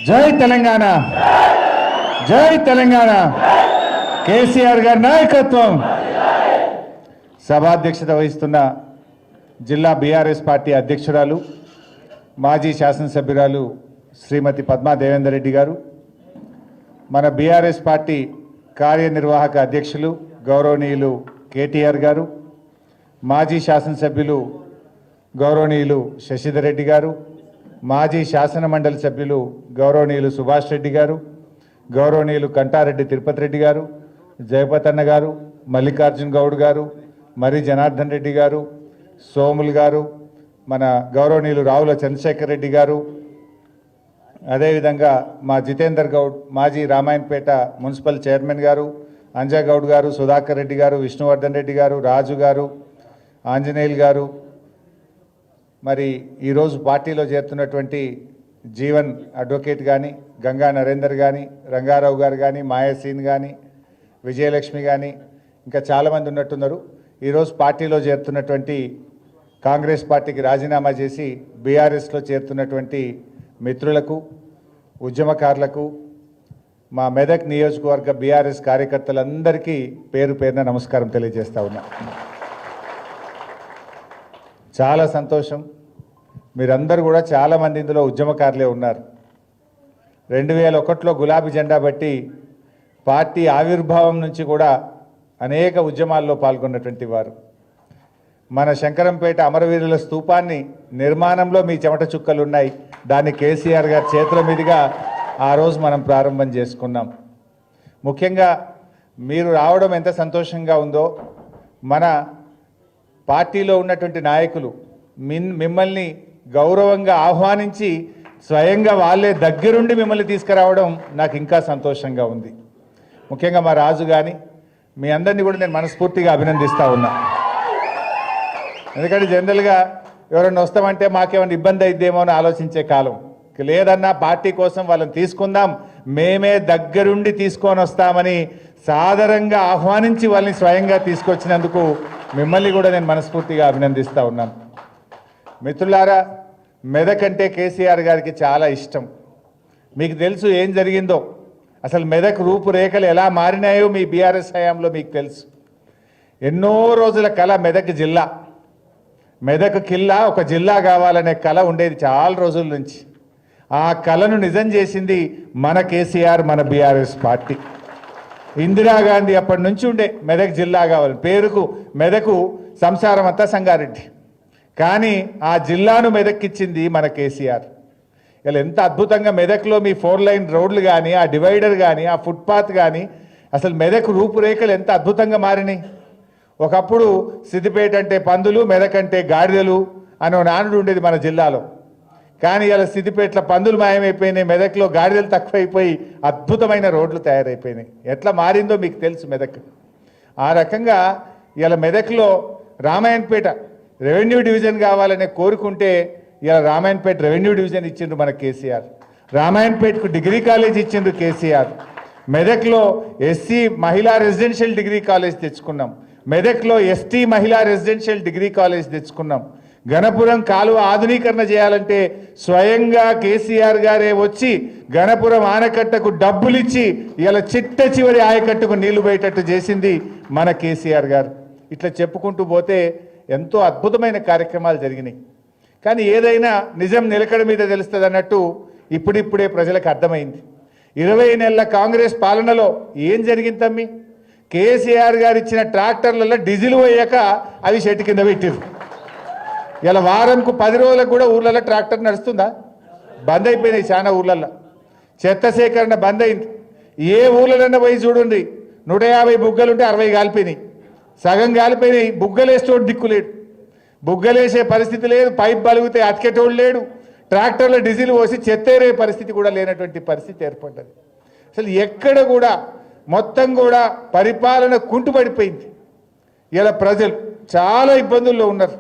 జై తెలంగాణ, జై తెలంగాణ. కేసీఆర్ గారి నాయకత్వం. సభాధ్యక్షత వహిస్తున్న జిల్లా బీఆర్ఎస్ పార్టీ అధ్యక్షురాలు, మాజీ శాసనసభ్యురాలు శ్రీమతి పద్మా దేవేందర్ రెడ్డి గారు, మన బీఆర్ఎస్ పార్టీ కార్యనిర్వాహక అధ్యక్షులు గౌరవనీయులు కేటీఆర్ గారు, మాజీ శాసనసభ్యులు గౌరవనీయులు శశిధర్ రెడ్డి గారు, మాజీ శాసన మండలి సభ్యులు గౌరవనీయులు సుభాష్ రెడ్డి గారు, గౌరవనీయులు కంటారెడ్డి తిరుపతి రెడ్డి గారు, జయపతన్న గారు, మల్లికార్జున్ గౌడ్ గారు, మరి జనార్దన్ రెడ్డి గారు, సోముల్ గారు, మన గౌరవనీయులు రావుల చంద్రశేఖర్ రెడ్డి గారు, అదేవిధంగా మా జితేందర్ గౌడ్ మాజీ రామాయణపేట మున్సిపల్ చైర్మన్ గారు, అంజయ్ గౌడ్ గారు, సుధాకర్ రెడ్డి గారు, విష్ణువర్ధన్ రెడ్డి గారు, రాజు గారు, ఆంజనేయులు గారు, మరి ఈరోజు పార్టీలో చేరుతున్నటువంటి జీవన్ అడ్వకేట్ కానీ, గంగా నరేందర్ కానీ, రంగారావు గారు కానీ, మాయాసీన్ కానీ, విజయలక్ష్మి కానీ, ఇంకా చాలామంది ఉన్నట్టున్నారు. ఈరోజు పార్టీలో చేరుతున్నటువంటి కాంగ్రెస్ పార్టీకి రాజీనామా చేసి బీఆర్ఎస్లో చేరుతున్నటువంటి మిత్రులకు, ఉద్యమకారులకు, మా మెదక్ నియోజకవర్గ బీఆర్ఎస్ కార్యకర్తలందరికీ పేరు పేరున నమస్కారం తెలియజేస్తా ఉన్నా. చాలా సంతోషం. మీరందరూ కూడా చాలామంది ఇందులో ఉద్యమకారులే ఉన్నారు. 2001లో గులాబీ జెండా బట్టి పార్టీ ఆవిర్భావం నుంచి కూడా అనేక ఉద్యమాల్లో పాల్గొన్నటువంటి వారు. మన శంకరంపేట అమరవీరుల స్తూపాన్ని నిర్మాణంలో మీ చెమట చుక్కలు ఉన్నాయి. దాన్ని కేసీఆర్ గారి చేతుల మీదుగా ఆ రోజు మనం ప్రారంభం చేసుకున్నాం. ముఖ్యంగా మీరు రావడం ఎంత సంతోషంగా ఉందో, మన పార్టీలో ఉన్నటువంటి నాయకులు మిమ్మల్ని గౌరవంగా ఆహ్వానించి స్వయంగా వాళ్ళే దగ్గరుండి మిమ్మల్ని తీసుకురావడం నాకు ఇంకా సంతోషంగా ఉంది. ముఖ్యంగా మా రాజు కానీ మీ అందరినీ కూడా నేను మనస్ఫూర్తిగా అభినందిస్తూ ఉన్నా. ఎందుకంటే జనరల్గా ఎవరైనా వస్తామంటే మాకేమైనా ఇబ్బంది అయిద్దేమో అని ఆలోచించే కాలం లేదన్నా, పార్టీ కోసం వాళ్ళని తీసుకుందాం, మేమే దగ్గరుండి తీసుకొని వస్తామని సాదరంగా ఆహ్వానించి వాళ్ళని స్వయంగా తీసుకొచ్చినందుకు మిమ్మల్ని కూడా నేను మనస్ఫూర్తిగా అభినందిస్తూ ఉన్నాను. మిత్రులారా, మెదక్ అంటే కేసీఆర్ గారికి చాలా ఇష్టం. మీకు తెలుసు ఏం జరిగిందో, అసలు మెదక్ రూపురేఖలు ఎలా మారినాయో మీ బీఆర్ఎస్ హయాంలో మీకు తెలుసు. ఎన్నో రోజుల కళ మెదక్ జిల్లా, మెదక్ కిల్లా ఒక జిల్లా కావాలనే కళ ఉండేది చాలా రోజుల నుంచి. ఆ కళను నిజం చేసింది మన కేసీఆర్, మన బీఆర్ఎస్ పార్టీ. ఇందిరాగాంధీ అప్పటి నుంచి ఉండే మెదక్ జిల్లా కావాలి, పేరుకు మెదకు సంసారం అంతా సంగారెడ్డి, కానీ ఆ జిల్లాను మెదక్కిచ్చింది మన కేసీఆర్. ఇలా ఎంత అద్భుతంగా మెదక్లో మీ 4 లైన్ రోడ్లు కానీ, ఆ డివైడర్ కానీ, ఆ ఫుట్పాత్ కానీ, అసలు మెదక్ రూపురేఖలు ఎంత అద్భుతంగా మారినాయి. ఒకప్పుడు సిద్దిపేట అంటే పందులు, మెదక్ అంటే గాడిదలు అనే నానుడు ఉండేది మన జిల్లాలో. కానీ ఇలా సిద్దిపేటలో పందులు మాయమైపోయినాయి, మెదక్లో గాడిదలు తక్కువైపోయి అద్భుతమైన రోడ్లు తయారైపోయినాయి. ఎట్లా మారిందో మీకు తెలుసు మెదక్. ఆ రకంగా ఇలా మెదక్లో రామాయణపేట రెవెన్యూ డివిజన్ కావాలనే కోరుకుంటే ఇలా రామాయణపేట రెవెన్యూ డివిజన్ ఇచ్చిండ్రు మన కేసీఆర్. రామాయణపేటకు డిగ్రీ కాలేజ్ ఇచ్చిండ్రు కేసీఆర్. మెదక్లో ఎస్సీ మహిళా రెసిడెన్షియల్ డిగ్రీ కాలేజ్ తెచ్చుకున్నాం. మెదక్లో ఎస్టీ మహిళా రెసిడెన్షియల్ డిగ్రీ కాలేజ్ తెచ్చుకున్నాం. గణపురం కాలువ ఆధునీకరణ చేయాలంటే స్వయంగా కేసీఆర్ గారే వచ్చి గణపురం ఆనకట్టకు డబ్బులిచ్చి ఇలా చిట్ట చివరి ఆయకట్టుకు నీళ్లు పోయేటట్టు చేసింది మన కేసీఆర్ గారు. ఇట్లా చెప్పుకుంటూ పోతే ఎంతో అద్భుతమైన కార్యక్రమాలు జరిగినాయి. కానీ ఏదైనా నిజం నిలకడ మీద తెలుస్తుంది అన్నట్టు ఇప్పుడిప్పుడే ప్రజలకు అర్థమైంది. 20 నెలల కాంగ్రెస్ పాలనలో ఏం జరిగింది తమ్మి? కేసీఆర్ గారు ఇచ్చిన ట్రాక్టర్లలో డీజిల్ పోయాక అవి చెట్టు కింద పెట్టిరు. ఇలా వారంకు 10 రోజులకు కూడా ఊర్లలో ట్రాక్టర్ నడుస్తుందా? బంద్ అయిపోయినాయి చాలా ఊర్లలో. చెత్త సేకరణ బంద్ అయింది. ఏ ఊర్లన్నా పోయి చూడండి, 150 బుగ్గలుంటే 60 కాలిపోయినాయి, సగం కాలిపోయినాయి. బుగ్గలేసేటోడు దిక్కులేడు, బుగ్గలేసే పరిస్థితి లేదు, పైప్ బలిగితే అతికేటోడు లేడు, ట్రాక్టర్లో డీజిల్ పోసి చెత్తేరే పరిస్థితి కూడా లేనటువంటి పరిస్థితి ఏర్పడ్డది. అసలు ఎక్కడ కూడా మొత్తం కూడా పరిపాలన కుంటుపడిపోయింది. ఇలా ప్రజలు చాలా ఇబ్బందుల్లో ఉన్నారు.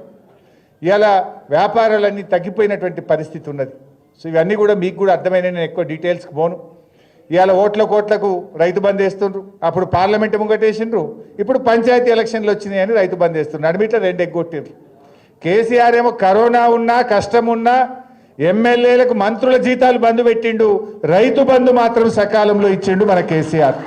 ఇలా వ్యాపారాలన్నీ తగ్గిపోయినటువంటి పరిస్థితి ఉన్నది. సో ఇవన్నీ కూడా మీకు కూడా అర్థమైన, నేను ఎక్కువ డీటెయిల్స్కి పోను. ఇవాళ ఓట్లకు రైతు బంద్ వేస్తుండ్రు, అప్పుడు పార్లమెంట్ ముంగటేసిండ్రు, ఇప్పుడు పంచాయతీ ఎలక్షన్లు వచ్చినాయని రైతు బంద్ వేస్తుండ్రు. అడిమిట్లో 2 ఎగ్గొట్టిండ్రు. కేసీఆర్ ఏమో కరోనా ఉన్నా కష్టం ఉన్నా ఎమ్మెల్యేలకు మంత్రుల జీతాలు బంద్ పెట్టిండు, రైతు బంధు మాత్రం సకాలంలో ఇచ్చిండు మన కేసీఆర్.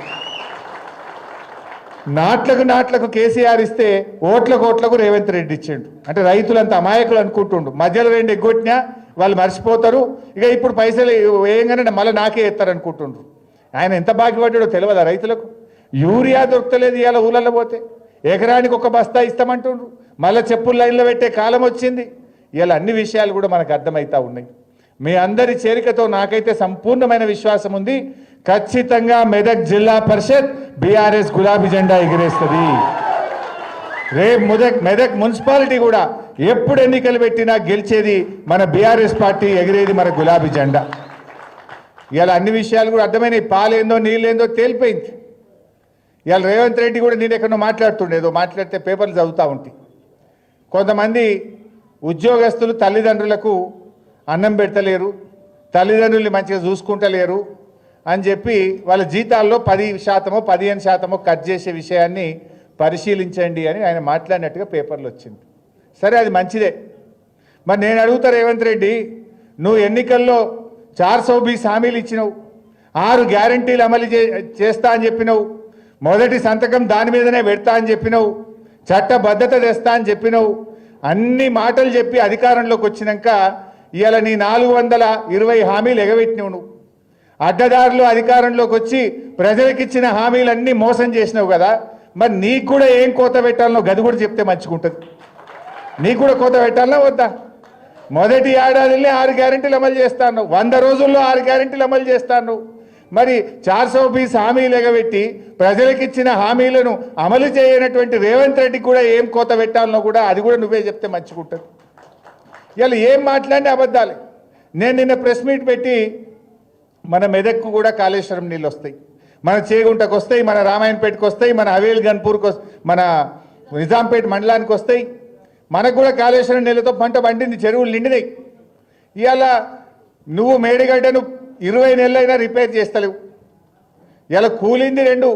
నాట్లకు కేసీఆర్ ఇస్తే ఓట్లకు రేవంత్ రెడ్డి ఇచ్చిండు. అంటే రైతులంతా అమాయకులు అనుకుంటుండు, మధ్యలో రెండు ఎగ్గొట్టినా వాళ్ళు మర్చిపోతారు, ఇక ఇప్పుడు పైసలు వేయంగానే మళ్ళీ నాకే ఎత్తారు అనుకుంటుండ్రు. ఆయన ఎంత బాకీపడ్డాడో తెలియదా రైతులకు? యూరియా దొరకలేదు ఇవాళ ఊళ్ళల్లో పోతే, ఎకరానికి ఒక బస్తా ఇస్తామంటుండ్రు, మళ్ళీ చెప్పులు లైన్లో పెట్టే కాలం వచ్చింది. ఇలా అన్ని విషయాలు కూడా మనకు అర్థమవుతా ఉన్నాయి. మీ అందరి చేరికతో నాకైతే సంపూర్ణమైన విశ్వాసం ఉంది, ఖచ్చితంగా మెదక్ జిల్లా పరిషత్ బీఆర్ఎస్ గులాబీ జెండా ఎగిరేస్తుంది. రేపు మెదక్ మున్సిపాలిటీ కూడా ఎప్పుడు ఎన్నికలు పెట్టినా గెలిచేది మన బీఆర్ఎస్ పార్టీ, ఎగిరేది మన గులాబీ జెండా. ఇలా అన్ని విషయాలు కూడా అర్థమైనాయి. పాలేందో నీళ్ళేందో తేలిపోయింది. ఇవాళ రేవంత్ రెడ్డి కూడా నేను ఎక్కడో మాట్లాడుతుండేదో, మాట్లాడితే పేపర్లు చదువుతూ ఉంటాయి. కొంతమంది ఉద్యోగస్తులు తల్లిదండ్రులకు అన్నం పెడతలేరు, తల్లిదండ్రుల్ని మంచిగా చూసుకుంటలేరు అని చెప్పి వాళ్ళ జీతాల్లో 10% 15% కట్ చేసే విషయాన్ని పరిశీలించండి అని ఆయన మాట్లాడినట్టుగా పేపర్లు వచ్చింది. సరే, అది మంచిదే. మరి నేను అడుగుతా రేవంత్ రెడ్డి, నువ్వు ఎన్నికల్లో 420 హామీలు ఇచ్చినావు, 6 గ్యారంటీలు అమలు చేస్తా అని చెప్పినావు, మొదటి సంతకం దాని మీదనే పెడతా అని చెప్పినావు, చట్టబద్ధత తెస్తా అని చెప్పినావు, అన్ని మాటలు చెప్పి అధికారంలోకి వచ్చినాక ఇవాళ నీ 420 హామీలు ఎగబెట్టినావు. నువ్వు అడ్డదారులు అధికారంలోకి వచ్చి ప్రజలకు ఇచ్చిన హామీలన్నీ మోసం చేసినావు కదా. మరి నీకు కూడా ఏం కోత పెట్టాలనో గది కూడా చెప్తే మంచిగుంటుంది. నీకు కూడా కోత పెట్టాలనా వద్దా? మొదటి ఏడాదిలో 6 గ్యారెంటీలు అమలు చేస్తాను, 100 రోజుల్లో 6 గ్యారెంటీలు అమలు చేస్తాను. మరి 420 హామీలు ఎగబెట్టి ప్రజలకు ఇచ్చిన హామీలను అమలు చేయనటువంటి రేవంత్ రెడ్డికి కూడా ఏం కోత పెట్టాలనో కూడా అది కూడా నువ్వే చెప్తే మంచిగుంటుంది. ఇలా ఏం మాట్లాడిన అబద్ధాలే. నేను నిన్న ప్రెస్ మీట్ పెట్టి మన మెదక్కు కూడా కాళేశ్వరం నీళ్ళు వస్తాయి, మన చేగుంటకు వస్తాయి, మన రామాయణపేటకు వస్తాయి, మన హవేల్ గన్పూర్కి మన నిజాంపేట మండలానికి వస్తాయి. మనకు కూడా కాళేశ్వరం నీళ్ళతో పంట పండింది, చెరువులు నిండినాయి. ఇవాళ నువ్వు మేడిగడ్డను 20 నెలలైనా రిపేర్ చేస్తలేవు. ఇలా కూలింది 2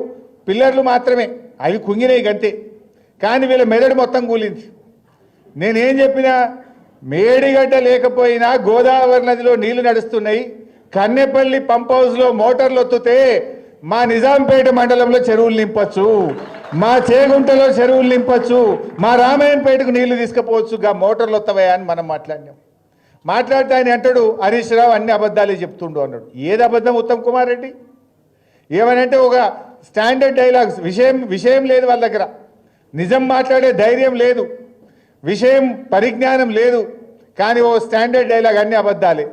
పిల్లర్లు మాత్రమే, అవి కుంగినాయి గంతే. కానీ వీళ్ళ మెదడు మొత్తం కూలింది. నేనేం చెప్పినా, మేడిగడ్డ లేకపోయినా గోదావరి నదిలో నీళ్లు నడుస్తున్నాయి, కన్నెపల్లి పంప్ హౌస్లో మోటార్లు ఒత్తుతే మా నిజాంపేట మండలంలో చెరువులు నింపచ్చు, మా చేగుంటలో చెరువులు నింపచ్చు, మా రామాయణపేటకు నీళ్లు తీసుకుపోవచ్చుగా మోటార్లు వస్తావా అని మనం మాట్లాడినాం. మాట్లాడితే ఆయన అంటాడు, హరీష్ రావు అన్ని అబద్ధాలే చెప్తుండు అన్నాడు. ఏది అబద్ధం ఉత్తమ్ కుమార్ రెడ్డి? ఏమనంటే ఒక స్టాండర్డ్ డైలాగ్స్, విషయం లేదు వాళ్ళ దగ్గర, నిజం మాట్లాడే ధైర్యం లేదు, విషయం పరిజ్ఞానం లేదు, కానీ ఓ స్టాండర్డ్ డైలాగ్ అన్ని అబద్ధాలే.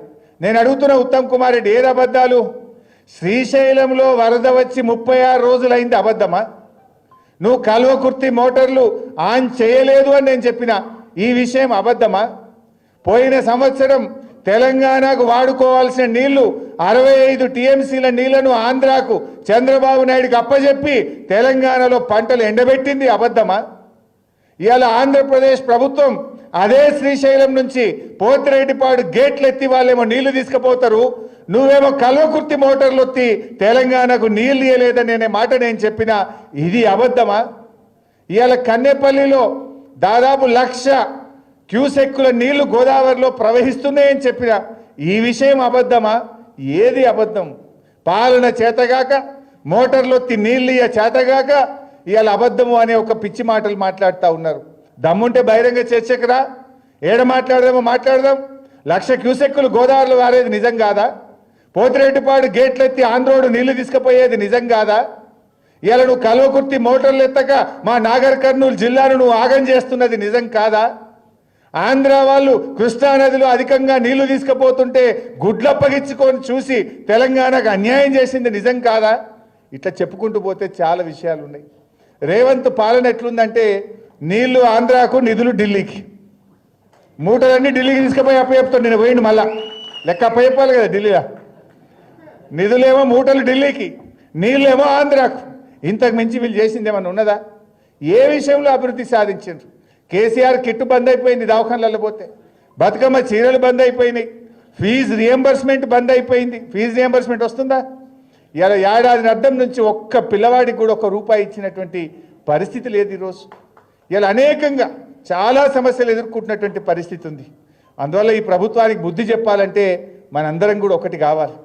నేను అడుగుతున్న ఉత్తమ్ కుమార్ రెడ్డి, ఏది అబద్ధాలు? శ్రీశైలంలో వరద వచ్చి 36 రోజులైంది, అబద్ధమా? నువ్వు కల్వకుర్తి మోటార్లు ఆన్ చేయలేదు అని నేను చెప్పిన ఈ విషయం అబద్ధమా? పోయిన సంవత్సరం తెలంగాణకు వాడుకోవాల్సిన నీళ్లు 65 టీఎంసీల నీళ్లను ఆంధ్రాకు చంద్రబాబు నాయుడుకి అప్పచెప్పి తెలంగాణలో పంటలు ఎండబెట్టింది, అబద్ధమా? ఇవాళ ఆంధ్రప్రదేశ్ ప్రభుత్వం అదే శ్రీశైలం నుంచి పోతిరెడ్డిపాడు గేట్లు ఎత్తి వాళ్ళేమో నీళ్లు తీసుకుపోతారు, నువ్వేమో కల్వకుర్తి మోటార్లు ఎత్తి తెలంగాణకు నీళ్లు ఇయ్యలేదని అనే మాట నేను చెప్పిన ఇది అబద్ధమా? ఇవాళ కన్నెపల్లిలో దాదాపు 1,00,000 క్యూసెక్కుల నీళ్లు గోదావరిలో ప్రవహిస్తున్నాయని చెప్పిన ఈ విషయం అబద్ధమా? ఏది అబద్ధం? పాలన చేతగాక, మోటార్లు ఎత్తి నీళ్ళు ఇయ్య చేతగాక ఇవాళ అబద్ధము అనే ఒక పిచ్చి మాటలు మాట్లాడుతూ ఉన్నారు. దమ్ముంటే బహిరంగ చర్చకు రా, ఏడ మాట్లాడదామో మాట్లాడదాం. 1,00,000 క్యూసెక్కులు గోదావరిలో వారేది నిజం కాదా? పోతిరెడ్డిపాడు గేట్లు ఎత్తి ఆంధ్రోడు నీళ్లు తీసుకుపోయేది నిజం కాదా? ఇవాళ నువ్వు కల్వకుర్తి మోటార్లు ఎత్తక మా నాగర్ కర్నూలు జిల్లాను నువ్వు ఆగం చేస్తున్నది నిజం కాదా? ఆంధ్ర వాళ్ళు కృష్ణానదిలో అధికంగా నీళ్లు తీసుకుపోతుంటే గుడ్లప్పగించుకొని చూసి తెలంగాణకు అన్యాయం చేసింది నిజం కాదా? ఇట్లా చెప్పుకుంటూ పోతే చాలా విషయాలు ఉన్నాయి. రేవంత్ పాలన ఎట్లుందంటే, నీళ్లు ఆంధ్రాకు, నిధులు ఢిల్లీకి, మూటలన్నీ ఢిల్లీకి తీసుకుపోయి అప్పచెప్తాడు. నేను పోయిండు మళ్ళా లెక్క అప్పచెప్పాలి కదా ఢిల్లీలో. నిధులేమో మూటలు ఢిల్లీకి, నీళ్ళేమో ఆంధ్రాకు. ఇంతకు మించి వీళ్ళు చేసింది ఏమన్నా ఉన్నదా? ఏ విషయంలో అభివృద్ధి సాధించారు? కేసీఆర్ కిట్టు బంద్ అయిపోయింది, దవాఖానలలో పోతే బతుకమ్మ చీరలు బంద్ అయిపోయినాయి, ఫీజు రియంబర్స్మెంట్ బంద్ అయిపోయింది. ఫీజు రియంబర్స్మెంట్ వస్తుందా? ఇలా ఏడాది అర్థం నుంచి ఒక్క పిల్లవాడికి కూడా ₹1 ఇచ్చినటువంటి పరిస్థితి లేదు ఈరోజు. ఇలా అనేకంగా చాలా సమస్యలు ఎదుర్కొంటున్నటువంటి పరిస్థితి ఉంది. అందువల్ల ఈ ప్రభుత్వానికి బుద్ధి చెప్పాలంటే మనందరం కూడా ఒకటి కావాలి.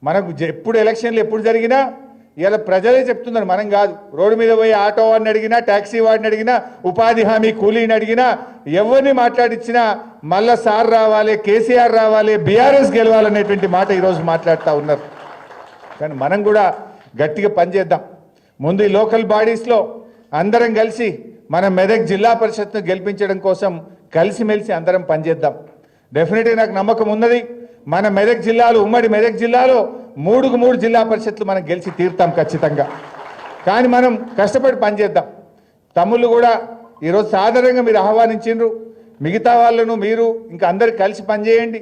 మనకు ఎప్పుడు ఎలక్షన్లు ఎప్పుడు జరిగినా ఇలా ప్రజలే చెప్తున్నారు, మనం కాదు. రోడ్డు మీద పోయి ఆటో వాడిని అడిగినా, ట్యాక్సీ వాడిని అడిగినా, ఉపాధి హామీ కూలీని అడిగినా, ఎవరిని మాట్లాడించినా మళ్ళా సార్ రావాలి, కేసీఆర్ రావాలి, బీఆర్ఎస్ గెలవాలనేటువంటి మాట ఈరోజు మాట్లాడుతూ ఉన్నారు. కానీ మనం కూడా గట్టిగా పనిచేద్దాం. ముందు ఈ లోకల్ బాడీస్లో అందరం కలిసి మన మెదక్ జిల్లా పరిషత్ను గెలిపించడం కోసం కలిసిమెలిసి అందరం పనిచేద్దాం. డెఫినెట్గా నాకు నమ్మకం ఉన్నది, మన మెదక్ జిల్లాలో, ఉమ్మడి మెదక్ జిల్లాలో 3 జిల్లా పరిషత్లు మనం గెలిచి తీరుతాం ఖచ్చితంగా. కానీ మనం కష్టపడి పనిచేద్దాం. తమ్ముళ్ళు కూడా ఈరోజు సాధారణంగా మీరు ఆహ్వానించిండ్రు, మిగతా వాళ్ళను మీరు ఇంకా అందరు కలిసి పనిచేయండి.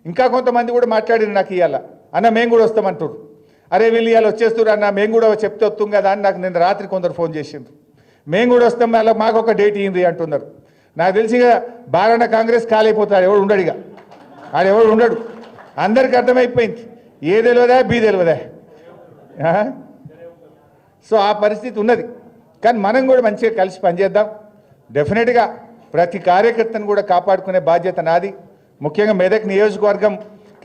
ఇంకా కొంతమంది కూడా మాట్లాడిన నాకు ఇవాళ, అన్న మేము కూడా వస్తామంటారు. అరే వీళ్ళు ఇవాళ వచ్చేస్తారు అన్న, మేము కూడా చెప్తే వస్తాం కదా అని నాకు నిన్న రాత్రి కొందరు ఫోన్ చేసిండ్రు. మేము కూడా వస్తాం, అలా మాకు ఒక డేట్ ఇయ్యండి అంటున్నారు. నాకు తెలిసిగా బారన్న కాంగ్రెస్ కాలైపోతాడు, ఎవడు ఉండడిగా, ఆడెవడు ఉండడు. అందరికి అర్థమైపోయింది, ఏ తెలియదా బీ తెలియదా. సో ఆ పరిస్థితి ఉన్నది. కానీ మనం కూడా మంచిగా కలిసి పనిచేద్దాం. డెఫినెట్గా ప్రతి కార్యకర్తను కూడా కాపాడుకునే బాధ్యత నాది. ముఖ్యంగా మెదక్ నియోజకవర్గం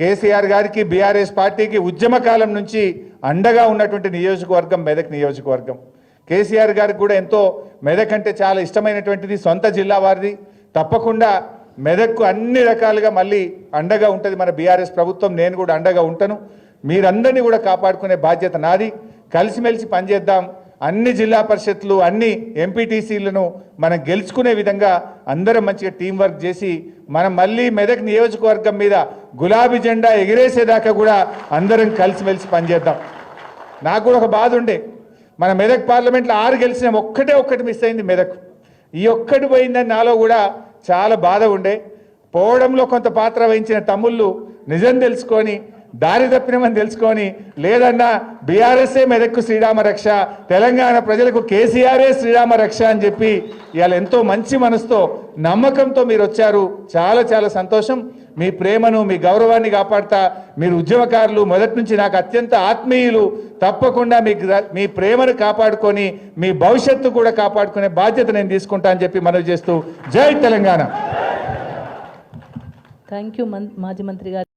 కేసీఆర్ గారికి, బీఆర్ఎస్ పార్టీకి ఉద్యమకాలం నుంచి అండగా ఉన్నటువంటి నియోజకవర్గం మెదక్ నియోజకవర్గం. కేసీఆర్ గారికి కూడా ఎంతో మెదక్ అంటే చాలా ఇష్టమైనటువంటిది, సొంత జిల్లా వారిది. తప్పకుండా మెదక్కు అన్ని రకాలుగా మళ్ళీ అండగా ఉంటుంది మన బీఆర్ఎస్ ప్రభుత్వం. నేను కూడా అండగా ఉంటాను. మీరందరినీ కూడా కాపాడుకునే బాధ్యత నాది. కలిసిమెలిసి పనిచేద్దాం. అన్ని జిల్లా పరిషత్లు, అన్ని ఎంపీటీసీలను మనం గెలుచుకునే విధంగా అందరం మంచిగా టీం వర్క్ చేసి మనం మళ్ళీ మెదక్ నియోజకవర్గం మీద గులాబీ జెండా ఎగిరేసేదాకా కూడా అందరం కలిసిమెలిసి పనిచేద్దాం. నాకు కూడా ఒక బాధ ఉండే, మన మెదక్ పార్లమెంట్లో 6 గెలిచిన ఒక్కటి మిస్ అయింది మెదక్. ఈ ఒక్కటి పోయిందని నాలో కూడా చాలా బాధ ఉండే. పోవడంలో కొంత పాత్ర వహించిన తమ్ముళ్ళు నిజం తెలుసుకొని, దారి తప్పినమని తెలుసుకొని, లేదన్నా బీఆర్ఎస్ఏ మెదక్కు శ్రీరామ రక్ష, తెలంగాణ ప్రజలకు కేసీఆర్ఏ శ్రీరామ రక్ష అని చెప్పి ఇవాళ ఎంతో మంచి మనసుతో, నమ్మకంతో మీరు వచ్చారు. చాలా చాలా సంతోషం. మీ ప్రేమను, మీ గౌరవాన్ని కాపాడుతా. మీరు ఉద్యమకారులు, మొదటి నుంచి నాకు అత్యంత ఆత్మీయులు. తప్పకుండా మీ ప్రేమను కాపాడుకొని మీ భవిష్యత్తు కూడా కాపాడుకునే బాధ్యత నేను తీసుకుంటా అని చెప్పి మనవి చేస్తూ, జై తెలంగాణ. థ్యాంక్ యూ మాజీ మంత్రి గారు.